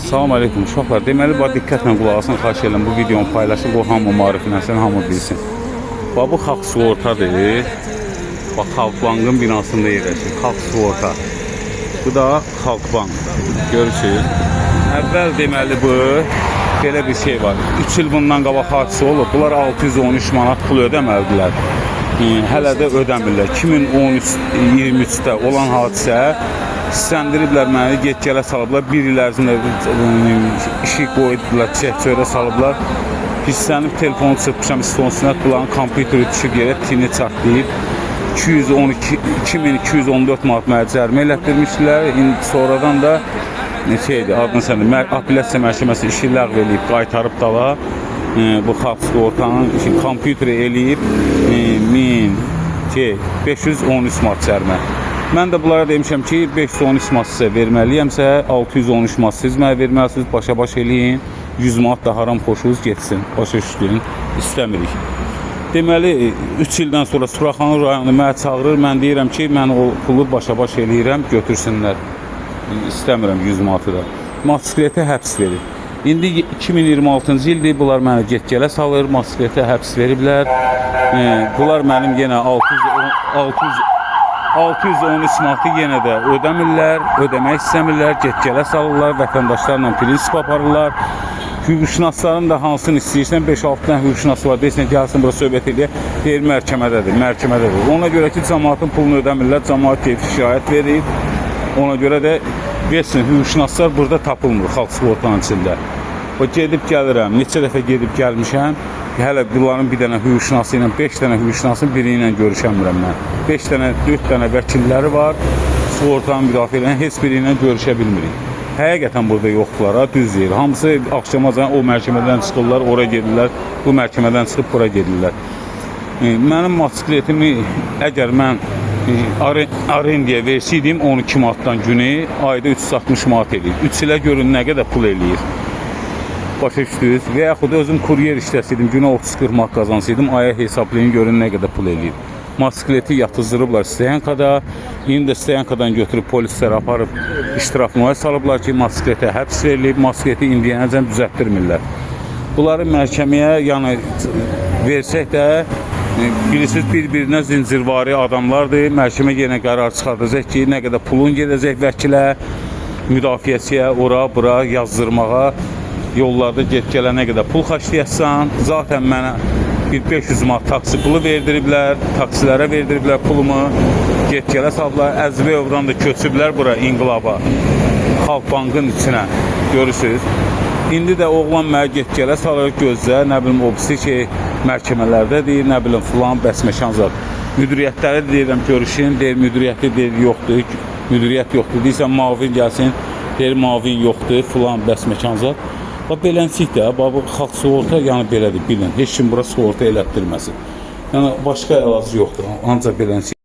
Salam aleyküm uşaqlar. Deməli, diqqətlə qulaq asın, xahiş edirəm bu videonu paylaşın, bu hamı maariflənsin, hamı bilsin. Bu xalq sığortadır. Bax, Xalqbankın binasında yerləşir. Xalq sığorta. Bu da Xalqbank. Görürsünüz. Əvvəl deməli bu belə bir şey var. 3 il bundan qabaq hadisə olub. Bunlar 613 manat pul ödəməlidirlər. Hələ də ödəmirlər. 2013-23-də olan hadisə istəndiriblər məni, get-gələ salıblar. Bir il ərzində işi qoydular, çək-çörə salıblar. Hissənib, telefonu çırpmışam, istonsinət bunların kompüteri düşüb yerə, tini çatlayıb. 2214 manat mənə cərimə elətdirmişdilər. Sonradan da şeydir, adını səndə, apellyasiya məhkəməsi işi ləğv eləyib, qaytarıb dala. Bu xalq sığortanın kompüteri eləyib 513 manat cərimə. Mən də bunlara demişəm ki, 513 manat sizə verməliyəmsə, 613 manat siz mənə verməlisiniz, başa-baş eləyin, 100 manat da haram xoşunuz getsin, başa düşdüyün, istəmirik. Deməli, 3 ildən sonra Suraxanı rayonu mənə çağırır, mən deyirəm ki, mən o pulu başa-baş eləyirəm, götürsünlər, istəmirəm 100 manatı da. Motosikletə həbs verir. İndi 2026-cı ildir, bunlar mənə get-gələ salır, motosikletə həbs veriblər. Bunlar mənim yenə 613 manatı yenə də ödəmirlər, ödəmək istəmirlər, get-gələ salırlar, vətəndaşlarla prinsip aparırlar. Hüquqşünasların da hansını istəyirsən, 5-6 dənə hüquqşünası var, deyirsən ki, gəlsin bura söhbət edir, deyir məhkəmədədir, məhkəmədədir. Ona görə ki, cəmaatın pulunu ödəmirlər, cəmaat keyfi şikayət verir. Ona görə də versin, hüquqşünaslar burada tapılmır, xalq sığortanın içində. O gedib gəlirəm, neçə dəfə gedib gəlmişəm, hələ bunların bir dənə hüquqşünası ilə, 5 dənə hüquqşünasının biri ilə görüşəmirəm mən. 5 dənə, 4 dənə vəkilləri var, sığortanın müdafiə edən, heç biri ilə görüşə bilmirik. Həqiqətən burada yoxdular, düz deyir. Hamısı axşamacan o məhkəmədən çıxırlar, ora gedirlər, bu məhkəmədən çıxıb bura gedirlər. Mənim motosikletimi əgər mən arendaya versiydim 12 manatdan günü, ayda 360 manat eləyir. 3 ilə görün nə qədər pul eləyir. Başa düşdünüz? Və yaxud özüm kuryer işləsəydim, günə 30-40 manat qazansaydım, aya hesablayın, görün nə qədər pul eləyir. Motosikleti yatızdırıblar Steyankada, indi də Steyankadan götürüb polislər aparıb iştirafnamaya salıblar ki, motosikletə həbs verilib, motosikleti indiyənəcən düzəltdirmirlər. Bunları məhkəməyə yəni versək də, bilirsiniz, bir-birinə zincirvari adamlardır. Məhkəmə yenə qərar çıxardacaq ki, nə qədər pulun gedəcək vəkilə, müdafiəçiyə, ora, bura yazdırmağa, yollarda get-gələ nə qədər pul xərcləyəsən. Zaten mənə bir 500 manat taksi pulu verdiriblər, taksilərə verdiriblər pulumu, get-gələ salıblar. Əzbəyovdan da köçüblər bura, İnqilaba, Xalqbankın içinə, görürsünüz. İndi də oğlan mənə get-gələ salır, gözlə, nə bilim, o birisi ki, məhkəmələrdə deyir, nə bilim, filan, bəsməkan zat. Müdiriyyətləri deyirəm, görüşün, deyir, müdiriyyəti deyir, yoxdur, müdiriyyət yoxdur, deyirsən, mavin gəlsin, deyir, mavin yoxdur, filan, bəsməkan zat. Bax, beləncik də, bu xalq sığorta, yəni belədir, bilin, heç kim bura sığorta elətdirməsin. Yəni, başqa əlacı yoxdur, ancaq beləncik.